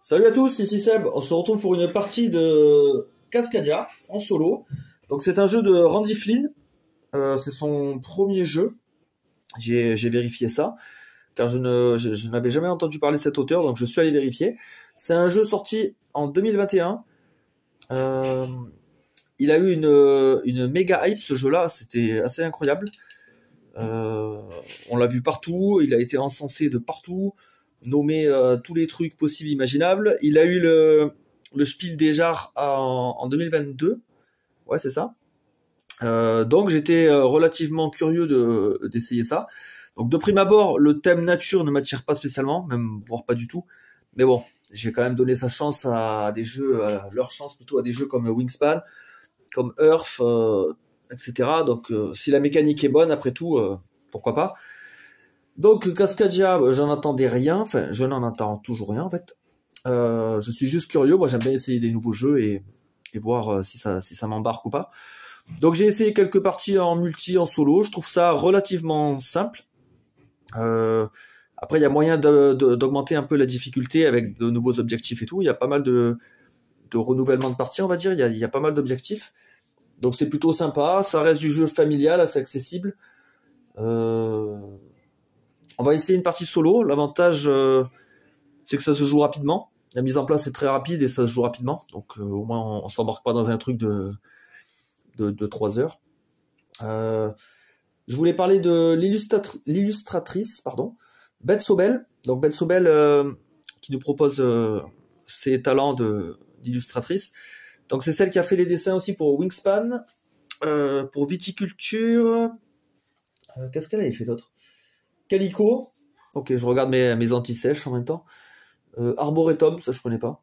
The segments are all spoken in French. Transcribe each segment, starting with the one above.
Salut à tous, ici Seb. On se retrouve pour une partie de Cascadia en solo. Donc c'est un jeu de Randy Flynn. C'est son premier jeu. J'ai vérifié ça, car je n'avais jamais entendu parler de cet auteur, donc je suis allé vérifier. C'est un jeu sorti en 2021. Il a eu une méga hype ce jeu-là, c'était assez incroyable. On l'a vu partout, il a été encensé de partout, nommé tous les trucs possibles imaginables. Il a eu le Spiel des Jahres en 2022, ouais c'est ça. Donc j'étais relativement curieux d'essayer ça. Donc de prime abord, le thème nature ne m'attire pas spécialement, même voire pas du tout. Mais bon, j'ai quand même donné sa chance à des jeux, leur chance plutôt à des jeux comme Wingspan, comme Earth, etc. Donc si la mécanique est bonne, après tout, pourquoi pas. Donc Cascadia, j'en attendais rien, enfin je n'en attends toujours rien en fait. Je suis juste curieux, moi j'aime bien essayer des nouveaux jeux et voir si ça m'embarque ou pas. Donc j'ai essayé quelques parties en multi, en solo, je trouve ça relativement simple. Après il y a moyen d'augmenter un peu la difficulté avec de nouveaux objectifs et tout, il y a pas mal de renouvellement de parties on va dire, il y a pas mal d'objectifs. Donc c'est plutôt sympa, ça reste du jeu familial, assez accessible. On va essayer une partie solo, l'avantage c'est que ça se joue rapidement. La mise en place est très rapide et ça se joue rapidement, donc au moins on s'embarque pas dans un truc de 3 heures. Je voulais parler de l'illustratrice, pardon, Beth Sobel. Donc Beth Sobel qui nous propose ses talents d'illustratrice. Donc c'est celle qui a fait les dessins aussi pour Wingspan, pour Viticulture. Qu'est-ce qu'elle avait fait d'autre? Calico. Ok, je regarde mes anti-sèches en même temps. Arboretum, ça je connais pas.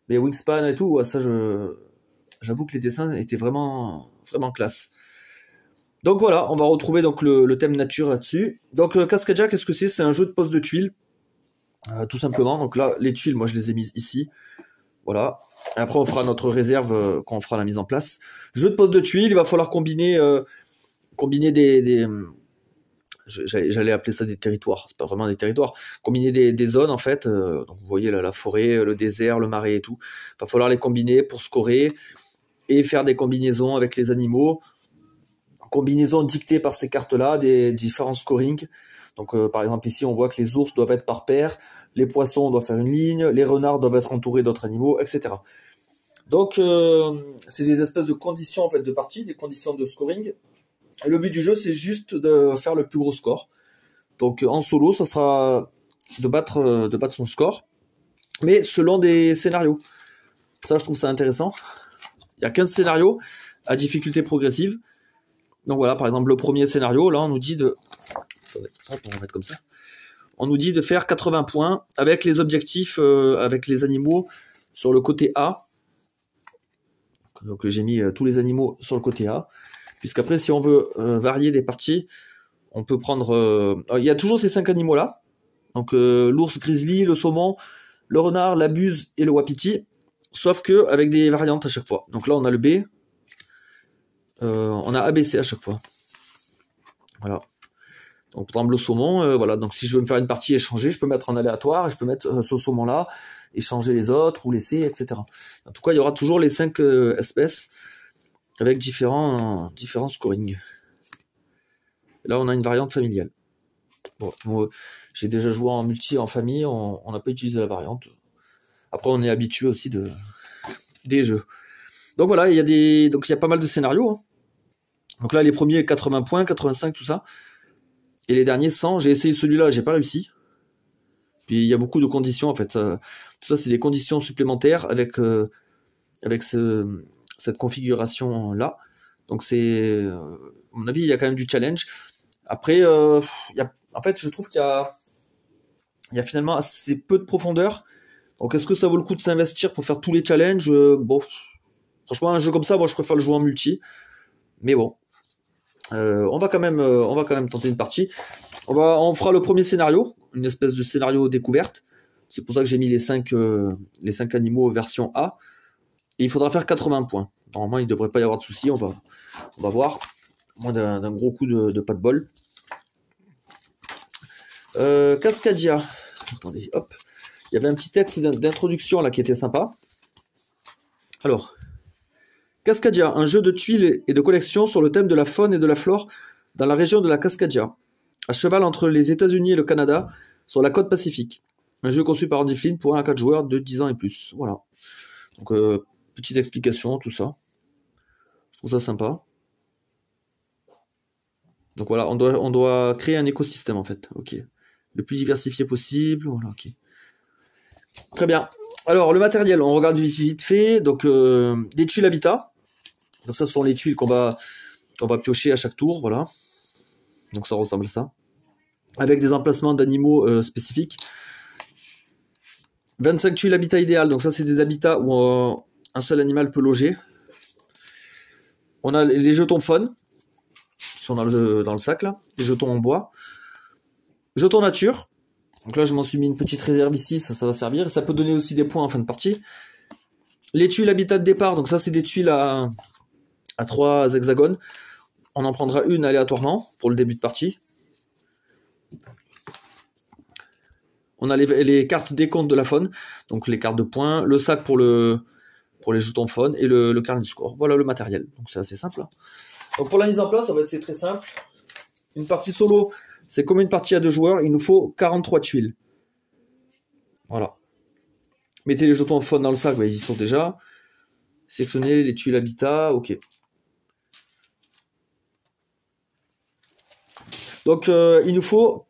Mais Wingspan et tout, ouais, ça j'avoue que les dessins étaient vraiment classe. Donc voilà, on va retrouver donc le thème nature là-dessus. Donc Cascadia, qu'est-ce que c'est? C'est un jeu de pose de tuiles, tout simplement. Donc là, les tuiles, moi je les ai mises ici. Voilà. Et après, on fera notre réserve quand on fera la mise en place. Jeu de pose de tuiles, il va falloir combiner des j'allais appeler ça des territoires, c'est pas vraiment des territoires, combiner des zones en fait, donc vous voyez là, la forêt, le désert, le marais et tout, il va falloir les combiner pour scorer et faire des combinaisons avec les animaux, combinaisons dictées par ces cartes là, des différents scorings. Donc par exemple ici on voit que les ours doivent être par paire, les poissons doivent faire une ligne, les renards doivent être entourés d'autres animaux, etc. Donc c'est des espèces de conditions en fait de partie, des conditions de scoring. Et le but du jeu, c'est juste de faire le plus gros score. Donc en solo, ça sera de battre son score, mais selon des scénarios. Ça, je trouve ça intéressant. Il y a 15 scénarios à difficulté progressive. Donc voilà, par exemple, le premier scénario, là, on nous dit de... Attendez, hop, on va mettre comme ça. On nous dit de faire 80 points avec les objectifs, avec les animaux sur le côté A. Donc j'ai mis tous les animaux sur le côté A. Puisqu'après, si on veut varier des parties, on peut prendre... il y a toujours ces 5 animaux-là. Donc l'ours grizzly, le saumon, le renard, la buse et le wapiti. Sauf que avec des variantes à chaque fois. Donc là, on a le B. On a ABC à chaque fois. Voilà. Donc par exemple, le saumon, voilà. Donc si je veux me faire une partie échangée, je peux mettre en aléatoire et je peux mettre ce saumon-là, échanger les autres ou laisser, etc. En tout cas, il y aura toujours les 5 espèces avec différents scorings. Là, on a une variante familiale. Bon, moi, j'ai déjà joué en multi, en famille, on n'a pas utilisé la variante. Après, on est habitué aussi des jeux. Donc voilà, il y a pas mal de scénarios. Hein. Donc là, les premiers 80 points, 85, tout ça. Et les derniers 100. J'ai essayé celui-là, j'ai pas réussi. Puis il y a beaucoup de conditions en fait. Tout ça, c'est des conditions supplémentaires avec cette configuration là. Donc c'est, à mon avis, il y a quand même du challenge. Après, en fait, je trouve qu'il y a finalement assez peu de profondeur. Donc est-ce que ça vaut le coup de s'investir pour faire tous les challenges? Bon, franchement, un jeu comme ça, moi je préfère le jouer en multi. Mais bon, on va quand même tenter une partie. On fera le premier scénario, une espèce de scénario découverte. C'est pour ça que j'ai mis les 5 animaux version A. Et il faudra faire 80 points. Normalement, il ne devrait pas y avoir de soucis. On va voir. Moins d'un gros coup de pas de bol. Cascadia. Attendez, hop. Il y avait un petit texte d'introduction là qui était sympa. Alors, Cascadia, un jeu de tuiles et de collection sur le thème de la faune et de la flore dans la région de la Cascadia, à cheval entre les États-Unis et le Canada, sur la côte pacifique. Un jeu conçu par Andy Flynn pour 1 à 4 joueurs de 10 ans et plus. Voilà. Donc, petite explication, tout ça. Je trouve ça sympa. Donc voilà, on doit créer un écosystème en fait. Ok. Le plus diversifié possible. Voilà, ok. Très bien. Alors, le matériel, on regarde vite fait. Donc, des tuiles habitat. Donc, ça, ce sont les tuiles qu'on va piocher à chaque tour. Voilà. Donc, ça ressemble à ça. Avec des emplacements d'animaux spécifiques. 25 tuiles habitat idéal. Donc, ça, c'est des habitats où un seul animal peut loger. On a les jetons faune. Qui sont dans le sac, là. Les jetons en bois. Jetons nature. Donc là, je m'en suis mis une petite réserve ici, ça va servir. Ça peut donner aussi des points en fin de partie. Les tuiles habitat de départ, donc ça, c'est des tuiles à 3 hexagones. On en prendra une aléatoirement pour le début de partie. On a les cartes décompte de la faune, donc les cartes de points, le sac pour les jetons faune et le carnet du score. Voilà le matériel, donc c'est assez simple. Hein. Donc pour la mise en place, c'est très simple. Une partie solo, c'est comme une partie à 2 joueurs, il nous faut 43 tuiles. Voilà. Mettez les jetons faune dans le sac, ils y sont déjà. Sélectionnez les tuiles habitat, ok. Donc il nous faut,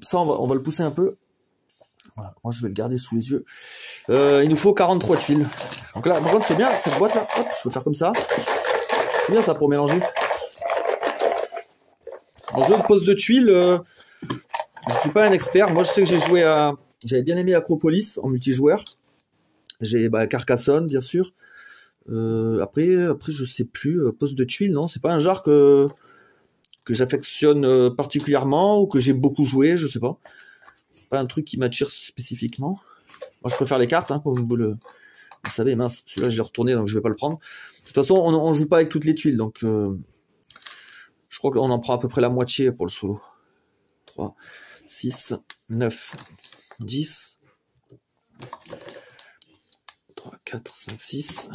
ça on va le pousser un peu. Voilà, moi je vais le garder sous les yeux. Il nous faut 43 tuiles. Donc là, par contre c'est bien, cette boîte là, hop, je peux faire comme ça. C'est bien ça pour mélanger. En jeu de pose de tuiles, je suis pas un expert. Moi je sais que j'avais bien aimé Acropolis en multijoueur. J'ai Carcassonne bien sûr. Après je sais plus. Pose de tuiles, non, c'est pas un genre que j'affectionne particulièrement ou que j'ai beaucoup joué, je sais pas. Pas un truc qui m'attire spécifiquement. Moi je préfère les cartes, hein, comme vous savez, mince, celui-là je l'ai retourné donc je vais pas le prendre. De toute façon on joue pas avec toutes les tuiles, donc je crois qu'on en prend à peu près la moitié pour le solo. 3, 6, 9, 10, 3, 4, 5, 6,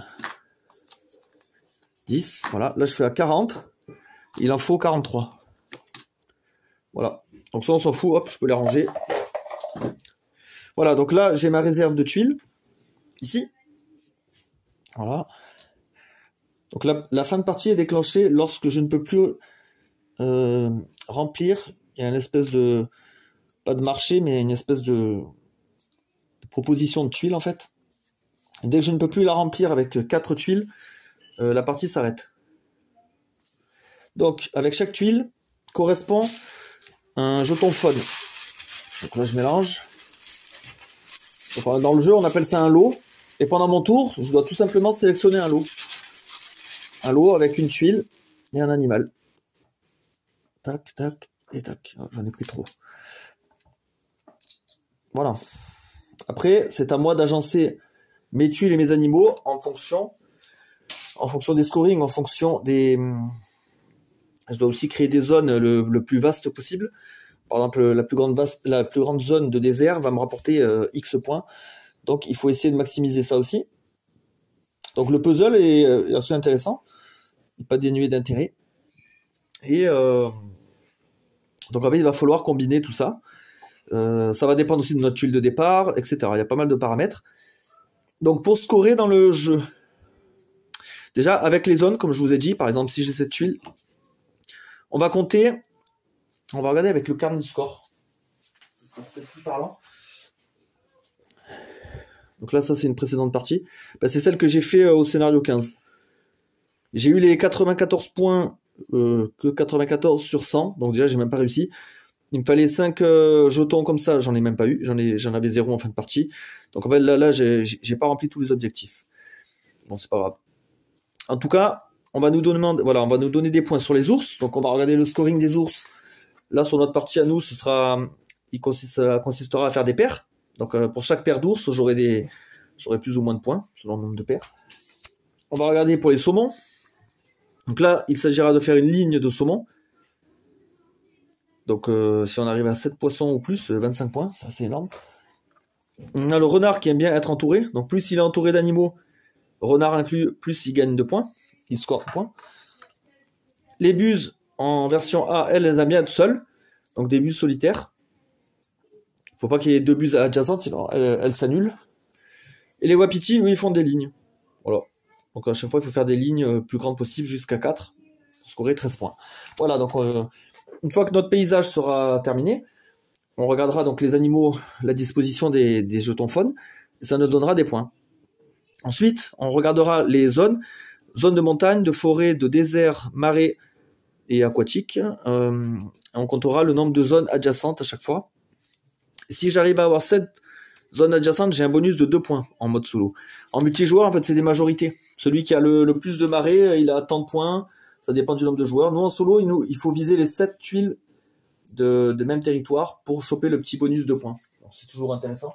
10, voilà, là je suis à 40, il en faut 43. Voilà, donc ça on s'en fout, hop, je peux les ranger. Voilà, donc là j'ai ma réserve de tuiles, ici. Voilà. Donc la fin de partie est déclenchée lorsque je ne peux plus remplir. Il y a une espèce de, pas de marché, mais une espèce de proposition de tuiles en fait. Et dès que je ne peux plus la remplir avec 4 tuiles, la partie s'arrête. Donc avec chaque tuile correspond un jeton faune. Donc là je mélange. Donc, dans le jeu on appelle ça un lot. Et pendant mon tour, je dois tout simplement sélectionner un lot. Un lot avec une tuile et un animal. Tac, tac et tac. Oh, j'en ai pris trop. Voilà. Après, c'est à moi d'agencer mes tuiles et mes animaux en fonction des scorings, en fonction des... Je dois aussi créer des zones le plus vaste possible. Par exemple, la plus grande zone de désert va me rapporter X points. Donc, il faut essayer de maximiser ça aussi. Donc, le puzzle est assez intéressant. Il n'est pas dénué d'intérêt. Et donc, après, il va falloir combiner tout ça. Ça va dépendre aussi de notre tuile de départ, etc. Il y a pas mal de paramètres. Donc, pour scorer dans le jeu, déjà, avec les zones, comme je vous ai dit, par exemple, si j'ai cette tuile, on va compter, on va regarder avec le carnet du score. Ça sera peut-être plus parlant. Donc là, ça, c'est une précédente partie. C'est celle que j'ai fait au scénario 15. J'ai eu les 94 points, que 94 sur 100. Donc déjà, j'ai même pas réussi. Il me fallait 5 jetons comme ça, j'en ai même pas eu. J'en avais 0 en fin de partie. Donc en fait, là j'ai pas rempli tous les objectifs. Bon, c'est pas grave. En tout cas, on va nous donner des points sur les ours. Donc on va regarder le scoring des ours. Là, sur notre partie à nous, ça consistera à faire des paires. Donc pour chaque paire d'ours, j'aurai plus ou moins de points, selon le nombre de paires. On va regarder pour les saumons. Donc là, il s'agira de faire une ligne de saumon. Donc si on arrive à 7 poissons ou plus, 25 points, ça c'est énorme. On a le renard qui aime bien être entouré. Donc plus il est entouré d'animaux, renard inclus, plus il gagne de points. Il score de points. Les buses, en version A, elles aiment bien être seules. Donc des buses solitaires. Faut pas qu'il y ait deux buses adjacentes, sinon elles s'annulent. Et les wapitis, eux, ils font des lignes. Voilà. Donc à chaque fois, il faut faire des lignes plus grandes possibles, jusqu'à 4, pour scorer 13 points. Voilà, donc une fois que notre paysage sera terminé, on regardera donc les animaux, la disposition des jetons faune, et ça nous donnera des points. Ensuite, on regardera les zones de montagne, de forêt, de désert, marais et aquatique. On comptera le nombre de zones adjacentes à chaque fois. Si j'arrive à avoir 7 zones adjacentes, j'ai un bonus de 2 points en mode solo. En multijoueur, en fait, c'est des majorités. Celui qui a le plus de marais, il a tant de points. Ça dépend du nombre de joueurs. Nous, en solo, il faut viser les 7 tuiles de même territoire pour choper le petit bonus de points. C'est toujours intéressant.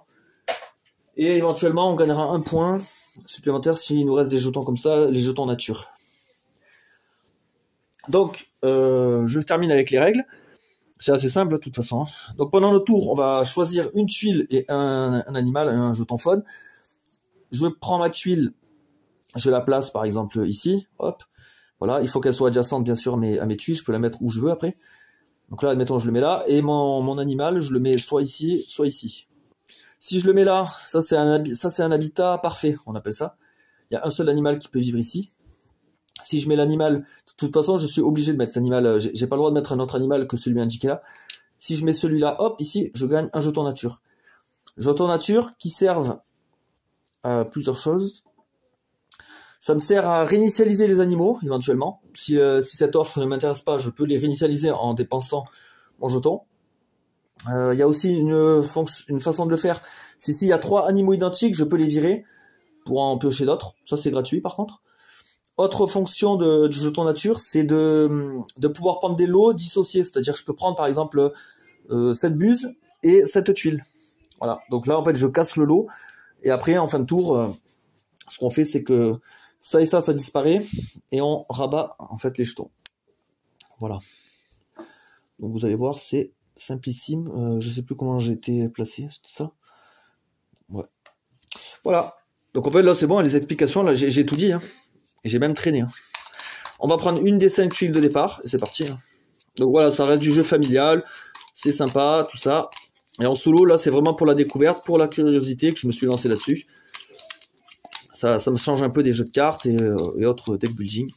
Et éventuellement, on gagnera un point supplémentaire s'il nous reste des jetons comme ça, les jetons nature. Donc, je termine avec les règles. C'est assez simple de toute façon. Donc pendant le tour, on va choisir une tuile et un animal, un jeton faune. Je prends ma tuile, je la place par exemple ici. Hop, voilà. Il faut qu'elle soit adjacente bien sûr à mes tuiles. Je peux la mettre où je veux après. Donc là, admettons, je le mets là. Et mon animal, je le mets soit ici, soit ici. Si je le mets là, ça c'est un habitat parfait, on appelle ça. Il y a un seul animal qui peut vivre ici. Si je mets l'animal, de toute façon, je suis obligé de mettre cet animal. J'ai pas le droit de mettre un autre animal que celui indiqué là. Si je mets celui-là, hop, ici, je gagne un jeton nature. Jeton nature qui servent à plusieurs choses. Ça me sert à réinitialiser les animaux, éventuellement. Si cette offre ne m'intéresse pas, je peux les réinitialiser en dépensant mon jeton. Il y a aussi une façon de le faire. S'il y a 3 animaux identiques, je peux les virer pour en piocher d'autres. Ça, c'est gratuit par contre. Autre fonction du jeton nature, c'est de pouvoir prendre des lots dissociés. C'est-à-dire que je peux prendre par exemple cette buse et cette tuile. Voilà. Donc là, en fait, je casse le lot. Et après, en fin de tour, ce qu'on fait, c'est que ça et ça disparaît. Et on rabat en fait les jetons. Voilà. Donc vous allez voir, c'est simplissime. Je sais plus comment j'ai été placé. C'était ça. Ouais. Voilà. Donc en fait, là, c'est bon. Les explications, là, j'ai tout dit. Hein. Et j'ai même traîné. Hein. On va prendre une des 5 tuiles de départ. Et c'est parti. Hein. Donc voilà, ça reste du jeu familial. C'est sympa, tout ça. Et en solo, là, c'est vraiment pour la découverte, pour la curiosité que je me suis lancé là-dessus. Ça me change un peu des jeux de cartes et autres deck building.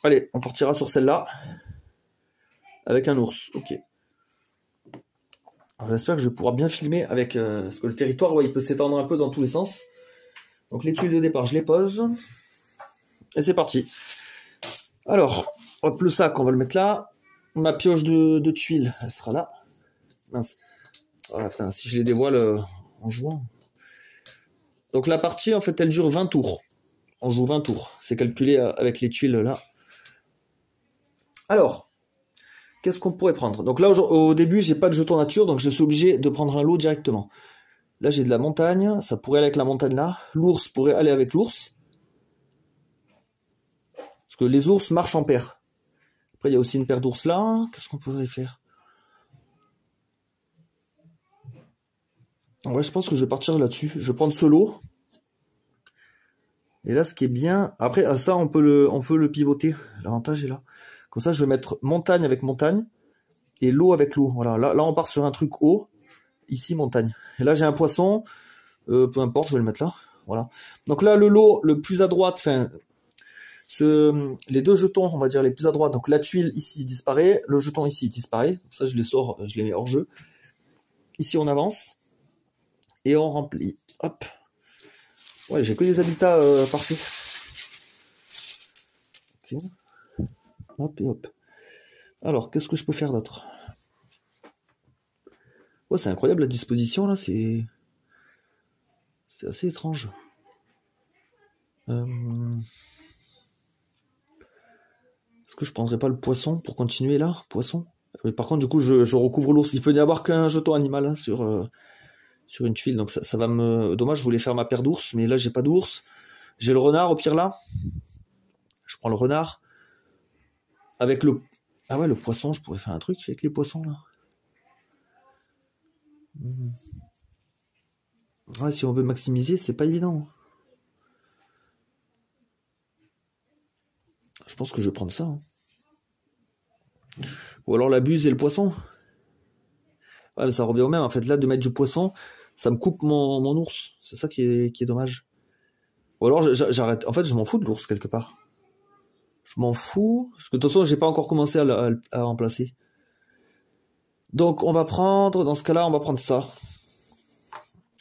Allez, on partira sur celle-là. Avec un ours. Ok. J'espère que je vais pouvoir bien filmer avec... parce que le territoire, ouais, il peut s'étendre un peu dans tous les sens. Donc les tuiles de départ, je les pose. Et c'est parti. Alors, hop, le sac, on va le mettre là. Ma pioche de tuiles, elle sera là. Mince. Voilà, putain, si je les dévoile en jouant. Donc la partie, en fait, elle dure 20 tours. On joue 20 tours. C'est calculé avec les tuiles là. Alors, qu'est-ce qu'on pourrait prendre? Donc là, au début, j'ai pas de jeton nature, donc je suis obligé de prendre un lot directement. Là, j'ai de la montagne. Ça pourrait aller avec la montagne là. L'ours pourrait aller avec l'ours. Parce que les ours marchent en paire. Après, il y a aussi une paire d'ours là. Qu'est-ce qu'on pourrait faire? Ouais, je pense que je vais partir là-dessus. Je vais prendre ce lot. Et là, ce qui est bien... Après, ça, on peut le pivoter. L'avantage est là. Comme ça, je vais mettre montagne avec montagne. Et l'eau avec l'eau. Voilà. Là, on part sur un truc haut. Ici, montagne. Et là, j'ai un poisson. Peu importe, je vais le mettre là. Voilà. Donc là, le lot le plus à droite... Enfin... les 2 jetons, on va dire les plus à droite, donc la tuile ici disparaît, le jeton ici disparaît, ça je les sors, je les mets hors jeu. Ici on avance, et on remplit, hop. Ouais, j'ai que des habitats parfaits. Ok. Hop et hop. Alors, qu'est-ce que je peux faire d'autre? Ouais, c'est incroyable la disposition là, c'est assez étrange. Est-ce que je prendrais pas le poisson pour continuer là? Poisson? Mais par contre, du coup, je recouvre l'ours. Il peut n'y avoir qu'un jeton animal hein, sur une tuile. Donc ça va me... Dommage, je voulais faire ma paire d'ours, mais là, j'ai pas d'ours. J'ai le renard au pire là. Je prends le renard. Avec le... Ah ouais, le poisson, je pourrais faire un truc avec les poissons là. Ouais, si on veut maximiser, c'est pas évident. Je pense que je vais prendre ça. Ou alors la buse et le poisson. Ouais, mais ça revient au même. En fait, là, de mettre du poisson, ça me coupe mon ours. C'est ça qui est dommage. Ou alors j'arrête. En fait, je m'en fous de l'ours quelque part. Je m'en fous. Parce que de toute façon, j'ai pas encore commencé à remplacer. Donc, on va prendre, dans ce cas-là, on va prendre ça.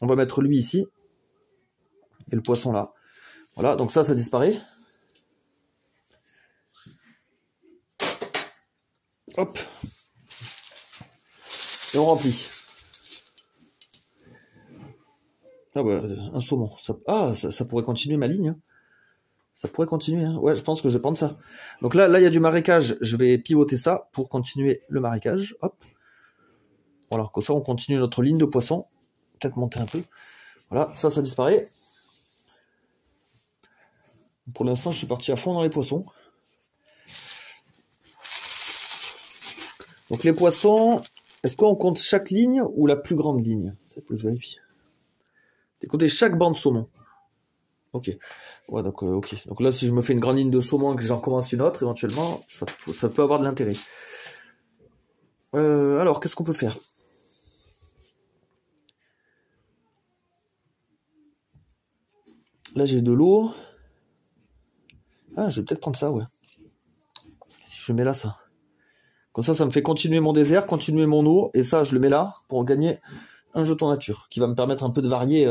On va mettre lui ici. Et le poisson là. Voilà, donc ça disparaît. Hop. Et on remplit. Ah ouais, un saumon. Ça pourrait continuer ma ligne. Ça pourrait continuer. Hein. Ouais, je pense que je vais prendre ça. Donc là, il y a du marécage. Je vais pivoter ça pour continuer le marécage. Hop. Voilà, comme ça, on continue notre ligne de poisson. Peut-être monter un peu. Voilà, ça disparaît. Pour l'instant, je suis parti à fond dans les poissons. Donc les poissons, est-ce qu'on compte chaque ligne ou la plus grande ligne? Ça, il faut que je vérifie. J'ai compté chaque banc de saumon. Ok. Ouais, donc, ok. Donc là, si je me fais une grande ligne de saumon et que j'en recommence une autre, éventuellement, ça peut avoir de l'intérêt. Alors, qu'est-ce qu'on peut faire? Là, j'ai de l'eau. Ah, je vais peut-être prendre ça, ouais. Si je mets là, ça. Comme ça me fait continuer mon désert, continuer mon eau, et ça, je le mets là pour gagner un jeton nature, qui va me permettre un peu de varier,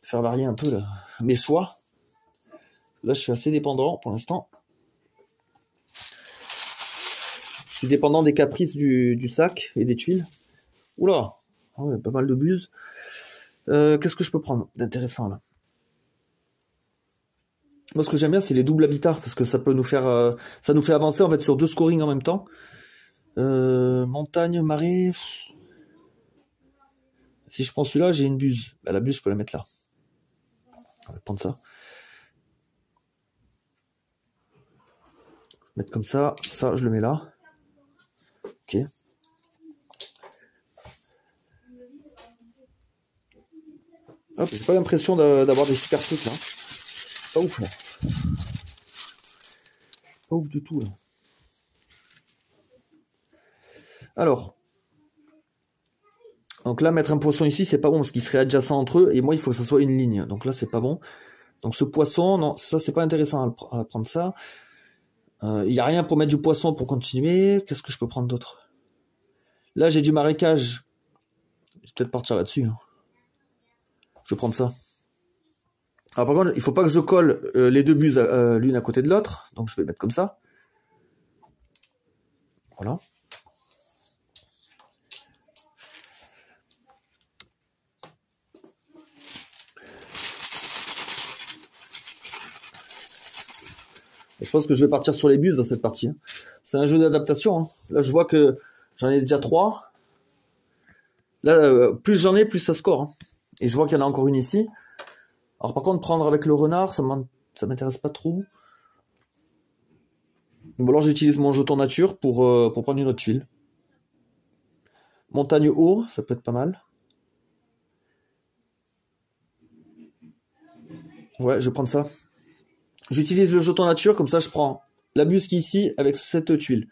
faire varier un peu là, mes choix. Là, je suis assez dépendant pour l'instant. Je suis dépendant des caprices du sac et des tuiles. Oula, ouais, pas mal de buse. Qu'est-ce que je peux prendre d'intéressant là? Moi, ce que j'aime bien, c'est les doubles habitats, parce que ça peut nous faire, ça nous fait avancer en fait sur 2 scorings en même temps. Montagne, marée. Si je prends celui-là, j'ai une buse. Bah, la buse, je peux la mettre là. On va prendre ça. Mettre comme ça. Ça, je le mets là. Ok. Hop, j'ai pas l'impression d'avoir des super trucs là. Pas ouf là. Pas ouf du tout là. Alors. Donc là, mettre un poisson ici, c'est pas bon parce qu'il serait adjacent entre eux. Et moi, il faut que ça soit une ligne. Donc là, c'est pas bon. Donc ce poisson, non, ça, c'est pas intéressant à prendre ça. Il n'y a rien pour mettre du poisson pour continuer. Qu'est-ce que je peux prendre d'autre? Là, j'ai du marécage. Je vais peut-être partir là-dessus. Hein. Je vais prendre ça. Alors par contre, il faut pas que je colle les deux buses l'une à côté de l'autre. Donc je vais mettre comme ça. Voilà. Et je pense que je vais partir sur les buses dans cette partie. Hein. C'est un jeu d'adaptation. Hein. Là, je vois que j'en ai déjà 3. Là, plus j'en ai, plus ça score. Hein. Et je vois qu'il y en a encore une ici. Alors par contre, prendre avec le renard, ça m'intéresse pas trop. Bon, alors j'utilise mon jeton nature pour prendre une autre tuile. Montagne haut, ça peut être pas mal. Ouais, je vais prendre ça. J'utilise le jeton nature, comme ça je prends la buse qui est ici avec cette tuile.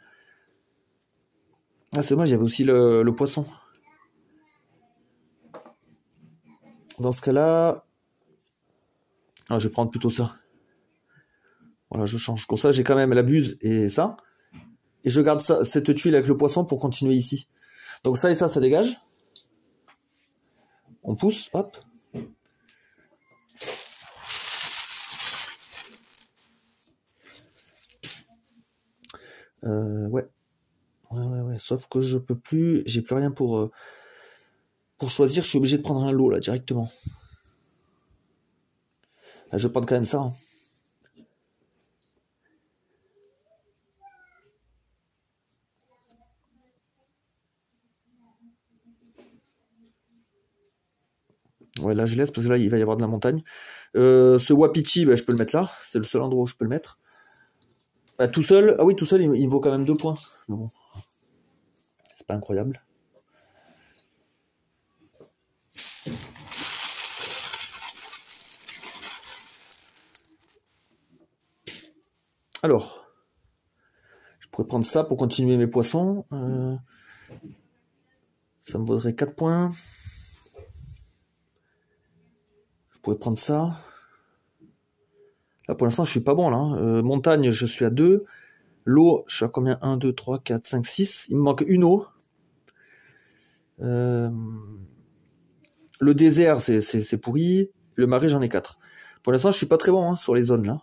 Ah, c'est dommage, il y avait aussi le poisson. Dans ce cas-là... Ah, je vais prendre plutôt ça. Voilà, je change. Comme ça, j'ai quand même la buse et ça. Et je garde ça, cette tuile avec le poisson pour continuer ici. Donc ça et ça dégage. On pousse, hop. Ouais. Ouais. Sauf que je peux plus... J'ai plus rien pour choisir. Je suis obligé de prendre un lot, là, directement. Là, je vais prendre quand même ça. Hein. Ouais, là, je laisse parce que là, il va y avoir de la montagne. Ce wapiti, bah, je peux le mettre là. C'est le seul endroit où je peux le mettre. Tout seul, ah oui, tout seul, il vaut quand même 2 points. Mais bon, c'est pas incroyable. Alors, je pourrais prendre ça pour continuer mes poissons. Ça me vaudrait 4 points. Je pourrais prendre ça. Là, pour l'instant, je suis pas bon, là. Montagne, je suis à 2. L'eau, je suis à combien? 1, 2, 3, 4, 5, 6. Il me manque une eau. Le désert, c'est pourri. Le marais, j'en ai 4. Pour l'instant, je suis pas très bon sur les zones, là.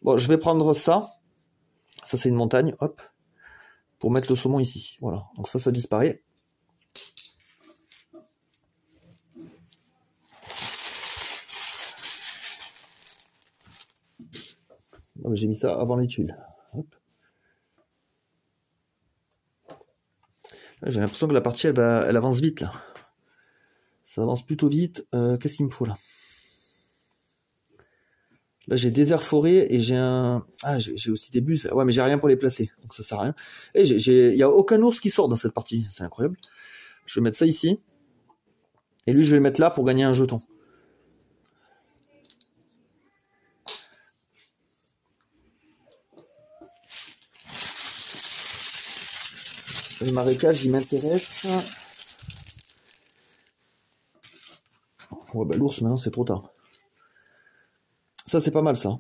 Bon, je vais prendre ça. Ça, c'est une montagne, hop. Pour mettre le saumon ici. Voilà. Donc ça disparaît. J'ai mis ça avant les tuiles. J'ai l'impression que la partie, elle avance vite, là. Ça avance plutôt vite. Qu'est-ce qu'il me faut, là? Là, j'ai désert forêt et j'ai un... Ah, j'ai aussi des buses. Ouais, mais j'ai rien pour les placer. Donc ça sert à rien. Et il n'y a aucun ours qui sort dans cette partie. C'est incroyable. Je vais mettre ça ici. Et lui, je vais le mettre là pour gagner un jeton. Le marécage, il m'intéresse. Ouais, bah l'ours, maintenant, c'est trop tard. Ça, c'est pas mal, ça.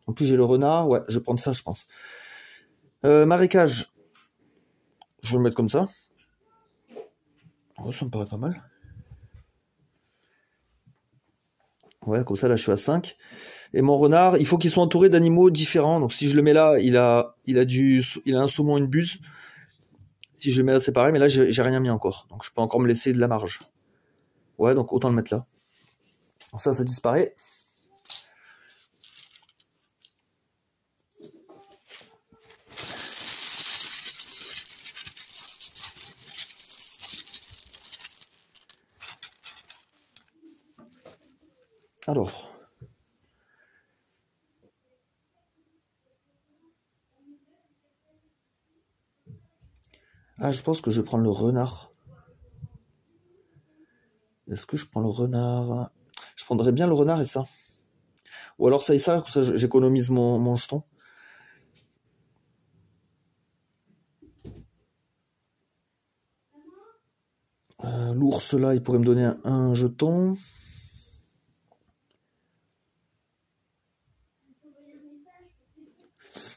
En plus, j'ai le renard. Ouais, je vais prendre ça, je pense. Marécage. Je vais le mettre comme ça. Oh, ça me paraît pas mal. Ouais, comme ça, là, je suis à 5. Et mon renard, il faut qu'il soit entouré d'animaux différents. Donc, si je le mets là, il a un saumon, une buse. Si je le mets là, c'est pareil. Mais là, j'ai rien mis encore. Donc, je peux encore me laisser de la marge. Ouais, donc autant le mettre là. Ça disparaît. Alors. Ah, je pense que je vais prendre le renard. Est-ce que je prends le renard? Je prendrais bien le renard et ça. Ou alors ça et ça, comme ça j'économise mon jeton. L'ours là, il pourrait me donner un jeton.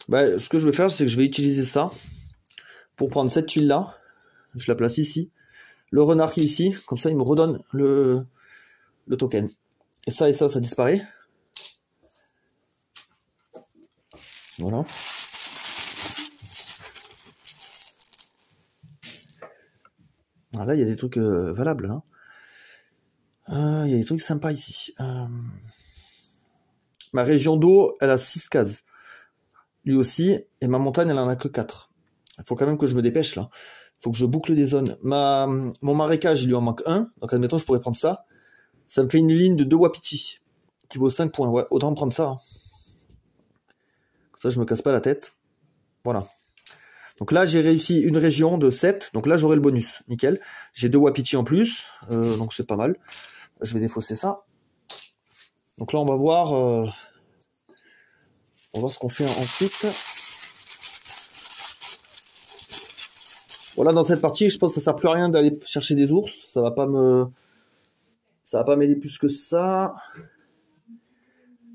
Bah, ce que je vais faire, c'est que je vais utiliser ça pour prendre cette tuile là. Je la place ici. Le renard qui est ici, comme ça il me redonne le token. Et ça disparaît. Voilà. Ah, là, il y a des trucs valables. Il y a des trucs sympas ici. Ma région d'eau, elle a 6 cases. Lui aussi. Et ma montagne, elle en a que 4. Il faut quand même que je me dépêche, là. Il faut que je boucle des zones. Mon marécage, il lui en manque 1. Donc, admettons, je pourrais prendre ça. Ça me fait une ligne de 2 wapitis qui vaut 5 points. Ouais, autant prendre ça. Comme ça, je me casse pas la tête. Voilà. Donc là, j'ai réussi une région de 7. Donc là, j'aurai le bonus. Nickel. J'ai 2 wapitis en plus. Donc c'est pas mal. Je vais défausser ça. Donc là, on va voir ce qu'on fait ensuite. Voilà, dans cette partie, je pense que ça sert plus à rien d'aller chercher des ours. Ça va pas m'aider plus que ça.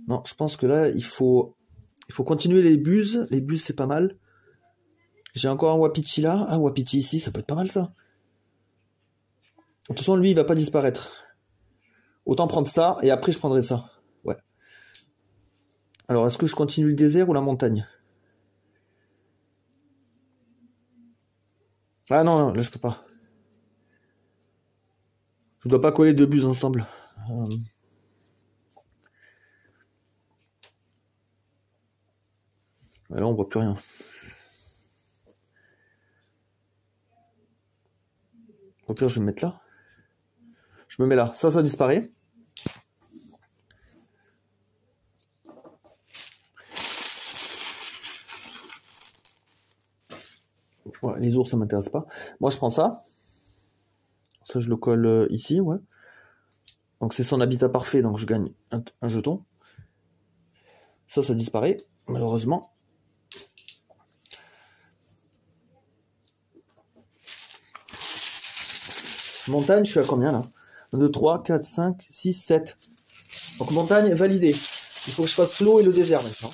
Non, je pense que là, il faut continuer les buses. Les buses, c'est pas mal. J'ai encore un wapiti là. Un wapiti ici, ça peut être pas mal, ça. De toute façon, lui, il va pas disparaître. Autant prendre ça, et après, je prendrai ça. Ouais. Alors, est-ce que je continue le désert ou la montagne? Ah non, là, je peux pas. Je dois pas coller 2 buses ensemble. Là, on voit plus rien. Au pire, je vais me mettre là. Je me mets là. Ça disparaît. Ouais, les ours, ça m'intéresse pas. Moi, je prends ça. Ça, je le colle ici, ouais. Donc, c'est son habitat parfait, donc je gagne un jeton. Ça disparaît, malheureusement. Montagne, je suis à combien là? 1, 2, 3, 4, 5, 6, 7. Donc montagne validée. Il faut que je fasse l'eau et le désert maintenant.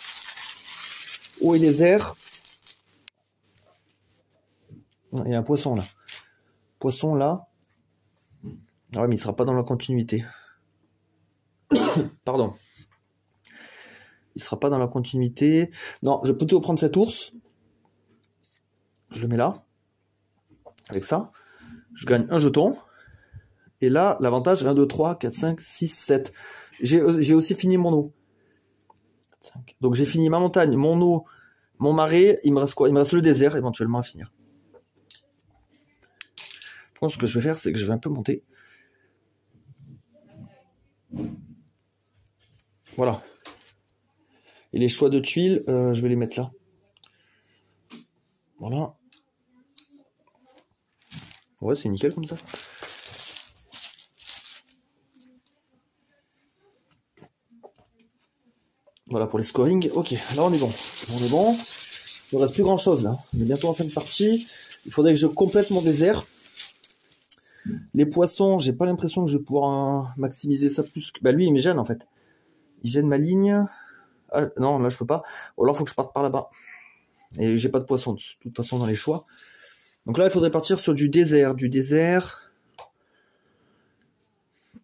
Eau et désert. Il y a un poisson là. Poisson là. Ah ouais, mais il sera pas dans la continuité. Pardon. Il sera pas dans la continuité. Non, je peux plutôt prendre cet ours. Je le mets là. Avec ça. Je gagne un jeton. Et là, l'avantage, 1, 2, 3, 4, 5, 6, 7. J'ai aussi fini mon eau. 5. Donc j'ai fini ma montagne, mon eau, mon marais. Il me reste quoi? Il me reste le désert éventuellement à finir. Donc ce que je vais faire, c'est que je vais un peu monter. Voilà. Et les choix de tuiles, je vais les mettre là. Voilà. Ouais, c'est nickel comme ça. Voilà pour les scoring. Ok, là on est bon. On est bon. Il ne reste plus grand chose là. On est bientôt en fin de partie. Il faudrait que je complète mon désert. Les poissons, j'ai pas l'impression que je vais pouvoir maximiser ça plus que... Bah lui, il me gêne en fait. Il gêne ma ligne. Ah, non, là je peux pas. Ou alors il faut que je parte par là-bas. Et j'ai pas de poisson de toute façon dans les choix. Donc là, il faudrait partir sur du désert. Du désert.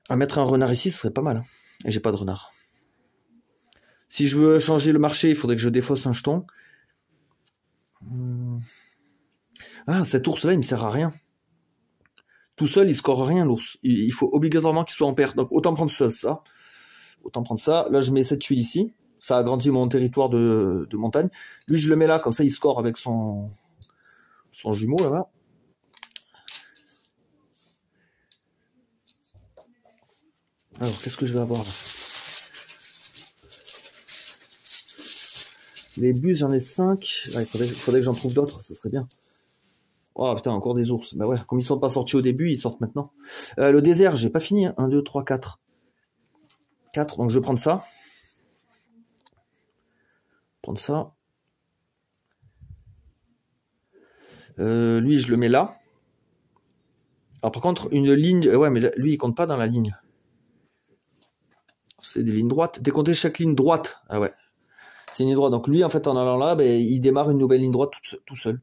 À mettre un renard ici, ce serait pas mal. Et j'ai pas de renard. Si je veux changer le marché, il faudrait que je défausse un jeton. Ah, cet ours-là, il me sert à rien. Tout seul, il score rien, l'ours. Il faut obligatoirement qu'il soit en paire. Donc autant prendre ça. Autant prendre ça. Là, je mets cette tuile ici. Ça agrandit mon territoire de montagne. Lui, je le mets là, comme ça, il score avec son jumeau, là-bas. Alors, qu'est-ce que je vais avoir, là? Les bus, j'en ai 5. Ah, il faudrait que j'en trouve d'autres, ce serait bien. Oh putain, encore des ours. Bah ouais, comme ils sont pas sortis au début, ils sortent maintenant. Le désert, j'ai pas fini. 1, 2, 3, 4. 4, donc je vais prendre ça. Prendre ça. Lui, je le mets là. Alors par contre, une ligne... Ouais, mais lui, il compte pas dans la ligne. C'est des lignes droites. Décomptez chaque ligne droite. Ah ouais. C'est une ligne droite. Donc lui, en fait, en allant là, ben, il démarre une nouvelle ligne droite tout seul.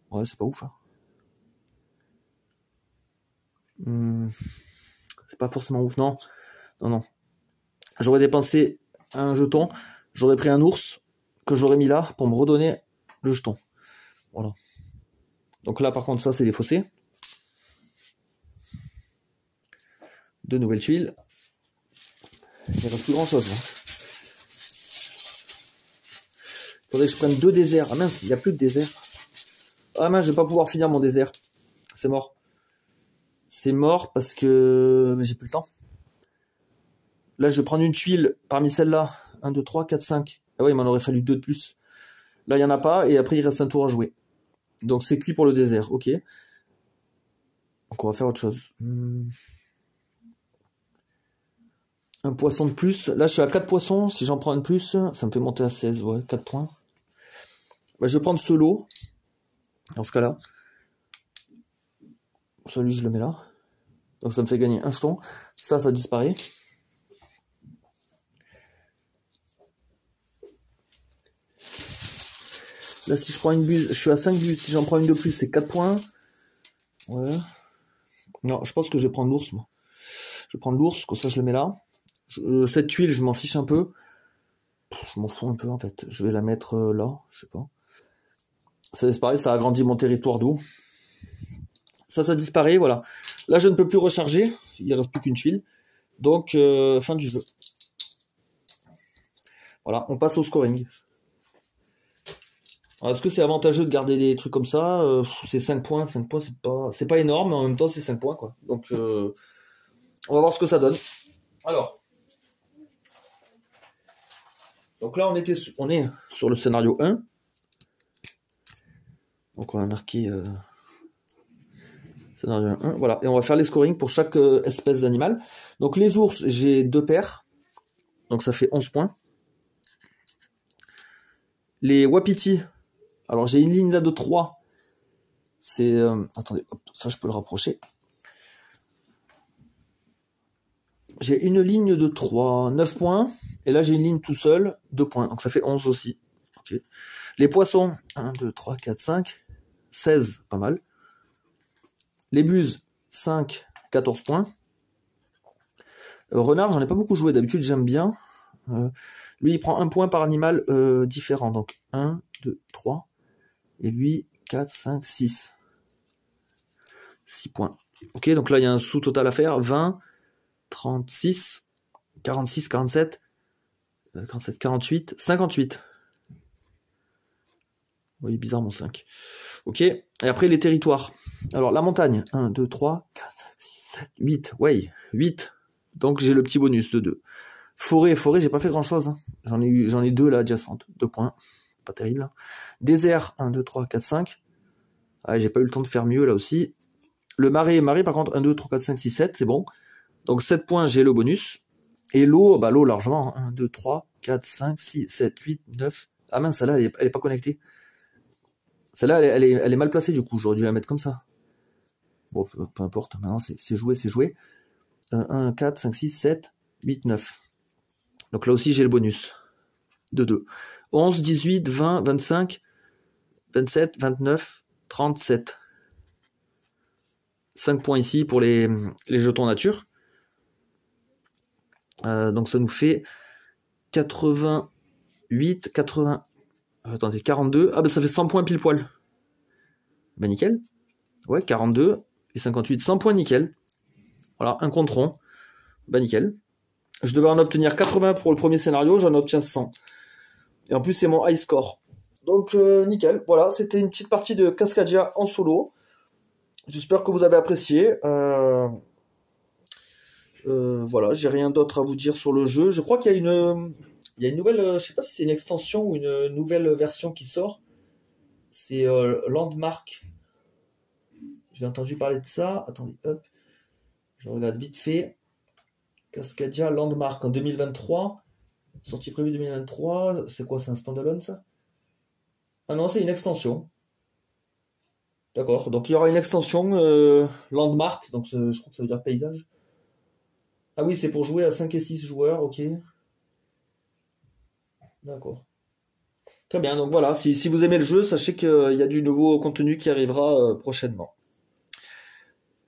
Ouais, c'est pas ouf. Hein. C'est pas forcément ouf, non. Non. J'aurais dépensé un jeton. J'aurais pris un ours que j'aurais mis là pour me redonner le jeton. Voilà. Donc là, par contre, ça, c'est les fossés. 2 nouvelles tuiles. Il ne reste plus grand-chose. Hein. Il faudrait que je prenne 2 déserts. Ah mince, il n'y a plus de désert. Ah mince, je vais pas pouvoir finir mon désert. C'est mort. C'est mort parce que j'ai plus le temps. Là, je vais prendre une tuile parmi celles-là. 1, 2, 3, 4, 5. Ah oui, il m'en aurait fallu 2 de plus. Là, il n'y en a pas. Et après, il reste un tour à jouer. Donc, c'est cuit pour le désert. Ok. Donc, on va faire autre chose. Un poisson de plus. Là, je suis à 4 poissons. Si j'en prends un de plus, ça me fait monter à 16. Ouais, 4 points. Bah, je vais prendre ce lot. Dans ce cas-là. Celui, je le mets là. Donc, ça me fait gagner un jeton. Ça disparaît. Là, si je prends une buse, je suis à 5 buses. Si j'en prends une de plus, c'est 4 points. Ouais. Non, je pense que je vais prendre l'ours, moi. Je vais prendre l'ours, comme ça, je le mets là. Cette tuile, je m'en fiche un peu. Je m'en fous un peu, en fait. Je vais la mettre là, je sais pas. Ça disparaît, ça agrandit mon territoire d'eau. Ça disparaît, voilà. Là, je ne peux plus recharger. Il ne reste plus qu'une tuile. Donc, fin du jeu. Voilà, on passe au scoring. Est-ce que c'est avantageux de garder des trucs comme ça? C'est 5 points. 5 points, c'est pas énorme, mais en même temps, c'est 5 points, quoi. Donc, on va voir ce que ça donne. Alors. Donc là, on est sur le scénario 1. Donc, on a marqué scénario 1. Voilà. Et on va faire les scorings pour chaque espèce d'animal. Donc, les ours, j'ai 2 paires. Donc, ça fait 11 points. Les wapitis. Alors, j'ai une ligne là de 3. C'est... attendez, hop, ça, je peux le rapprocher. j'ai une ligne de 3, 9 points. Et là, j'ai une ligne tout seul, 2 points. Donc ça fait 11 aussi. Okay. Les poissons, 1, 2, 3, 4, 5, 16, pas mal. Les buses, 5, 14 points. Renard, j'en ai pas beaucoup joué. D'habitude, j'aime bien. Lui, il prend un point par animal différent. Donc 1, 2, 3. Et lui, 4, 5, 6. 6 points. Ok, donc là, il y a un sous-total à faire. 20, 36, 46, 47, 47, 48, 58. Oui, bizarre mon 5. Ok, et après les territoires. Alors, la montagne. 1, 2, 3, 4, 5, 6, 7, 8. Ouais, 8. Donc, j'ai le petit bonus de 2. Forêt, j'ai pas fait grand-chose. Hein. J'en ai 2 là, adjacentes. 2 points. Pas terrible. Hein. Désert, 1, 2, 3, 4, 5. Ah, j'ai pas eu le temps de faire mieux là aussi. Le marais, par contre, 1, 2, 3, 4, 5, 6, 7, c'est bon. Donc 7 points, j'ai le bonus. Et l'eau, l'eau largement. 1, 2, 3, 4, 5, 6, 7, 8, 9. Ah mince, celle-là, elle est pas connectée. Celle-là, elle est mal placée du coup. J'aurais dû la mettre comme ça. Bon, peu importe. Maintenant, c'est joué. 1, 4, 5, 6, 7, 8, 9. Donc là aussi, j'ai le bonus de 2. 11, 18, 20, 25, 27, 29, 37. 5 points ici pour les jetons nature. Donc ça nous fait 88, 80... Attendez, 42. Ah bah ça fait 100 points pile poil. Bah nickel. Ouais, 42 et 58. 100 points nickel. Voilà, un contre rond. Bah nickel. Je devais en obtenir 80 pour le premier scénario, j'en obtiens 100. Et en plus c'est mon high score. Donc nickel. Voilà, c'était une petite partie de Cascadia en solo. J'espère que vous avez apprécié. Voilà, j'ai rien d'autre à vous dire sur le jeu. Je crois qu'il y a une nouvelle, je sais pas si c'est une extension ou une nouvelle version qui sort. C'est Landmark. J'ai entendu parler de ça. Attendez, hop. Je regarde vite fait. Cascadia Landmark en 2023. Sortie prévue 2023. C'est quoi, c'est un standalone ça? Ah non, c'est une extension. D'accord, donc il y aura une extension Landmark. Donc je crois que ça veut dire paysage. Ah oui, c'est pour jouer à 5 et 6 joueurs, ok. D'accord. Très bien, donc voilà, si vous aimez le jeu, sachez qu'il y a du nouveau contenu qui arrivera prochainement.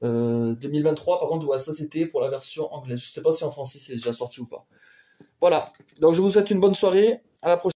2023, par contre, ouais, ça c'était pour la version anglaise. Je sais pas si en français c'est déjà sorti ou pas. Voilà, donc je vous souhaite une bonne soirée, à la prochaine.